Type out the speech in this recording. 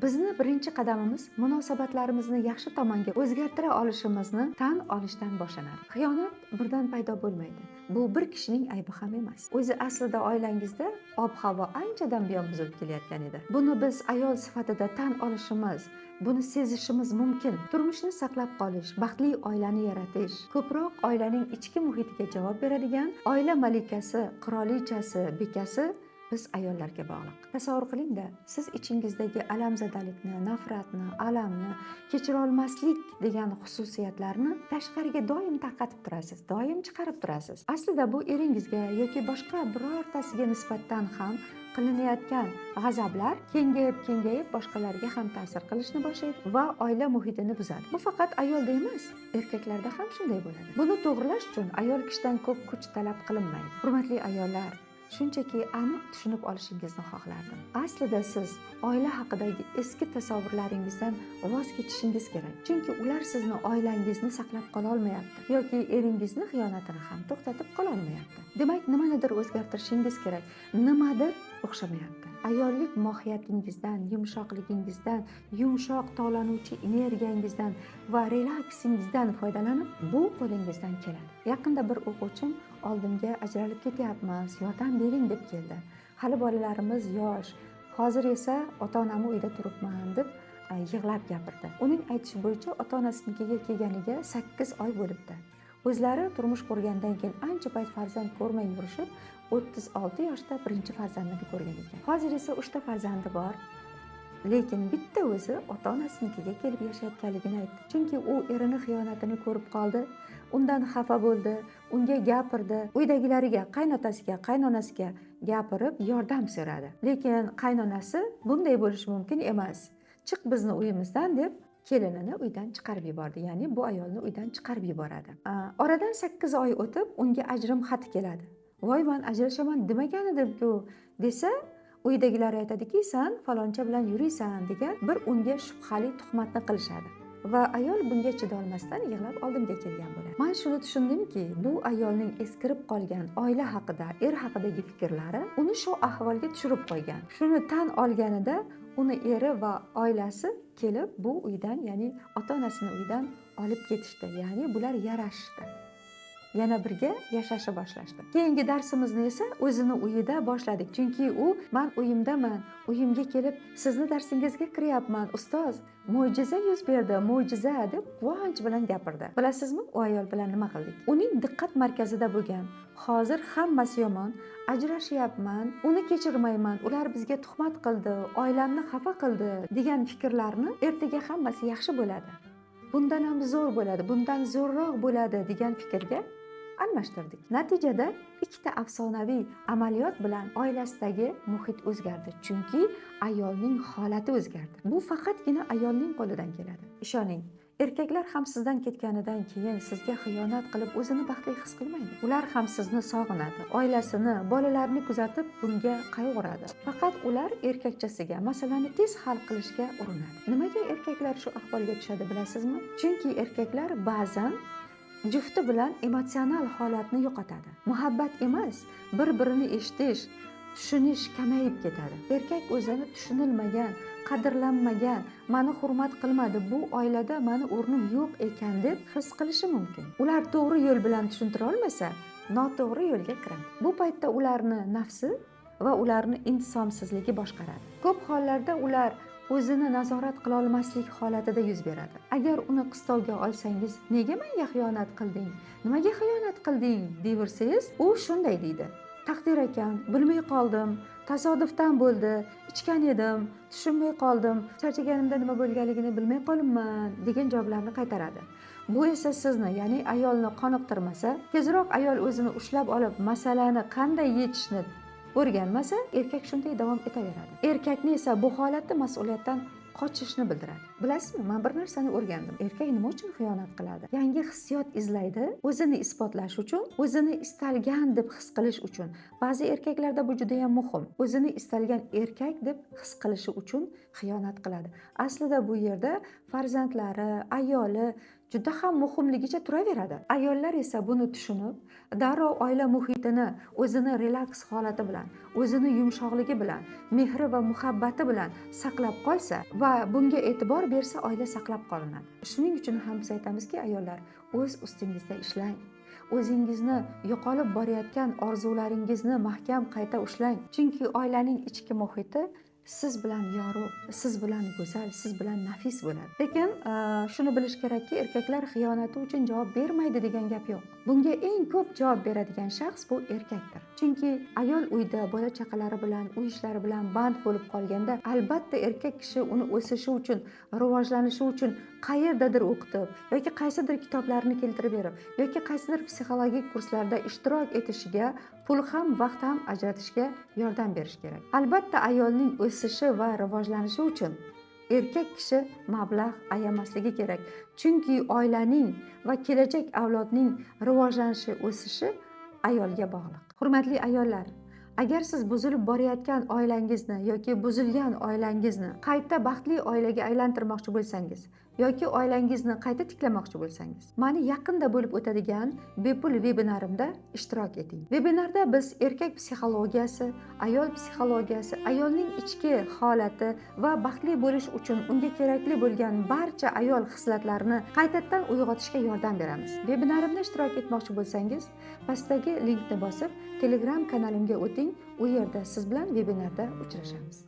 Bizni birinchi qadamimiz munosabatlarimizni yaxshi tomonga o'zgartira olishimizni tan olishdan boshlanadi. Xiyonat birdan paydo bo'lmaydi. Bu bir kishining aybi ham emas. O'zi aslida oilangizda ob-havo anchadan buyon buzilib kelayotgan edi. Buni biz ayol sifatida tan olishimiz, buni sezishimiz mumkin. Turmushni saqlab qolish, baxtli oilani yaratish, ko'proq oilaning ichki muhitiga javob beradigan oila malikasi, qirolichasi, bekasi biz ayollarga bog'liq. Tasavvur qiling-da, siz ichingizdagi alamzadalikni, nafratni, alamni, kechira olmaslik degan xususiyatlarni tashqariga doim tarqatib turasiz, doim chiqarib turasiz. Aslida bu eringizga yoki boshqa birortasiga nisbatan ham qilinayotgan g'azablar kengayib boshqalarga ham ta'sir qilishni boshlaydi va oila muhitini buzadi. Bu faqat ayolda emas, erkaklarda ham shunday bo'ladi. Buni to'g'rilash uchun ayol kishidan ko'p kuch talab qilinmaydi. Hurmatli ayollar, shunchaki aniq tushunib olishingizni xohlardim. Aslida siz oila haqidagi eski tasavvurlaringizdan voz kechishingiz kerak. Chunki ular sizni oilangizni saqlab qola olmayapti yoki eringizni xiyonatini ham to'xtatib qola olmayapti. Demak, nimanidir o'zgartirishingiz kerak. Nimadir o'xshamayapti. Ayollik mohiyyatingizdan, yumshoqligingizdan, yumshoq tovlanuvchi energiyangizdan va relaksingizdan foydalanib, bu qo'lingizdan keladi. Yaqinda bir o'quvchim oldimga ajralib ketyapmiz, yordam bering deb keldi. Hali bolalarimiz yosh, hozir esa ota-onam uyda turibman deb yig'lab gapirdi. Uning aytishi bo'yicha ota-onasinikiga kelganiga 8 oy bo'libdi. O'zlari turmush qurgandan keyin ancha payt farzand ko'rmay yurishib, 36 yoshda birinchi farzandini ko'rgan ekan. Hozir esa 3 ta farzandi bor. Lekin bitta o'zi ota-onasinikiga kelib yashayotganligini aytdi. Chunki u erining xiyonatini ko'rib qoldi, undan xafa bo'ldi, unga gapirdi, uydagilariga, qaynotasiga, qaynonasiga gapirib yordam so'radi. Lekin qaynonasi bunday bo'lishi mumkin emas. Chiq bizni uyimizdan deb kelinini uydan chiqarib yubordi. Ya'ni bu ayolni uydan chiqarib yuboradi. Oradan 8 oy o'tib unga ajrim xati keladi. Voy, men ajrashaman demagan edim-ku desa, uydagilar aytadiki, sen faloncha bilan yuriysan degan bir unga shubhali tuhmatni qilishadi. Va ayol bunga chidolmasdan yig'lab oldimga kelgan bo'ladi. Men shuni tushundimki, bu ayolning eskirib qolgan oila haqida, er haqidagi fikrlari uni shu ahvolga tushirib qo'ygan. Shuni tan olganida uni eri va oilasi kelib bu uydan, ya'ni ota-onasini uydan olib ketishdi. Ya'ni bular yarashdi. Yana birga yashashni boshlashdi. Keyingi darsimizni esa o'zini uyida boshladik. Chunki u men uyimdaman, uyimga kelib sizni darsingizga kiryapman, ustoz, mo'jiza yuz berdi, mo'jiza deb quvonch bilan gapirdi. Bilasizmi, u ayol bilan nima qildik? Uning diqqat markazida bo'lgan, hozir hammasi yomon, ajrashyapman, uni kechirmayman, ular bizga tuhmat qildi, oilamni xafa qildi degan fikrlarni ertaga hammasi yaxshi bo'ladi, bundan ham zo'r bo'ladi, bundan zo'rroq bo'ladi degan fikrga almashtirdik. Natijada ikkita afsonaviy amaliyot bilan oilasidagi muhit o'zgardi. Chunki ayolning holati o'zgardi. Bu faqatgina ayolning qo'lidan keladi. Ishoning, erkaklar ham sizdan ketganidan keyin sizga xiyonat qilib o'zini baxtli his qilmaydi. Ular ham sizni sog'inadi, oilasini, bolalarini kuzatib bunga qayg'uradi. Faqat ular erkakchasiga masalani tez hal qilishga urinadi. Nimaga erkaklar shu ahvolga tushadi bilasizmi? Chunki erkaklar ba'zan jufti bilan emotsional holatni yo'qotadi. Muhabbat emas, bir-birini eshitish, tushunish kamayib ketadi. Erkak o'zini tushunilmagan, qadrlanmagan, meni hurmat qilmadi, bu oilada meni o'rnim yo'q ekan deb his qilishi mumkin. Ular to'g'ri yo'l bilan tushuntira olmasa, noto'g'ri yo'lga kiradi. Bu paytda ularni nafsi va ularni intizomsizligi boshqaradi. Ko'p hollarda ular o'zini nazorat qila olmaslik holatida yuz beradi. Agar uni qistovga olsangiz, nega menga xiyonat qilding? Nimaga xiyonat qilding deversangiz, u shunday deydi: taqdir ekan, bilmay qoldim, tasodifdan bo'ldi, ichgan edim, tushunmay qoldim, charchaganimda nima bo'lganligini bilmay qolibman degan javoblarni qaytaradi. Bu esa sizni, ya'ni ayolni qoniqtirmasa, tezroq ayol o'zini ushlab olib masalani qanday yechishni o'rganmasa, erkak shunday davom etaveradi. Erkakni esa bu holatda mas'uliyatdan qochishni bildiradi. Bilasizmi, men bir narsani o'rgandim. Erkak nima uchun xiyonat qiladi? Yangi hissiyot izlaydi, o'zini isbotlash uchun, o'zini istalgan deb his qilish uchun. Ba'zi erkaklarda bu juda ham muhim. O'zini istalgan erkak deb his qilishi uchun xiyonat qiladi. Aslida bu yerda farzandlari, ayoli juda ham muhimligicha turaveradi. Ayollar esa buni tushunib, darrov oila muhitini o'zini relaks holati bilan, o'zini yumshoqligi bilan, mehri va muhabbati bilan saqlab qolsa va va bunga e'tibor bersa oila saqlab qolinadi. Shuning uchun ham biz aytamizki, ayollar, o'z ustingizda ishlang. O'zingizni yo'qolib borayotgan orzularingizni mahkam qayta ushlang. Chunki oilaning ichki muhiti siz bilan yorug', siz bilan go'zal, siz bilan nafis bo'ladi. Lekin shuni bilish kerakki, erkaklar xiyonati uchun javob bermaydi degan gap yo'q. Bunga eng ko'p javob beradigan shaxs bu erkakdir. Chunki ayol uyda bola chaqalari bilan, uy ishlari bilan band bo'lib qolganda, albatta erkak kishi uni o'sishi uchun, rivojlanishi uchun qayerdadir o'qitib yoki qaysidir kitoblarni keltirib berib yoki qaysidir psixologik kurslarda ishtirok etishiga, pul ham, vaqt ham ajratishga yordam berish kerak. Albatta ayolning o'sishi va rivojlanishi uchun erkak kishi mablag' ayamasligi kerak. Chunki oilaning va kelajak avlodning rivojlanishi, o'sishi ayolga bog'liq. Hurmatli ayollar, agar siz buzilib borayotgan oilangizni yoki buzilgan oilangizni qayta baxtli oilaga aylantirmoqchi bo'lsangiz yoki oilangizni qayta tiklamoqchi bo'lsangiz, mani yaqinda bo'lib o'tadigan bepul vebinarimda ishtirok eting. Vebinarda biz erkak psixologiyasi, ayol psixologiyasi, ayolning ichki holati va baxtli bo'lish uchun unga kerakli bo'lgan barcha ayol xislatlarini qaytadan uyg'otishga yordam beramiz. Vebinarimda ishtirok etmoqchi bo'lsangiz, pastdagi linkni bosib, Telegram kanalimga o'ting. U yerda siz bilan vebinarda uchrashamiz.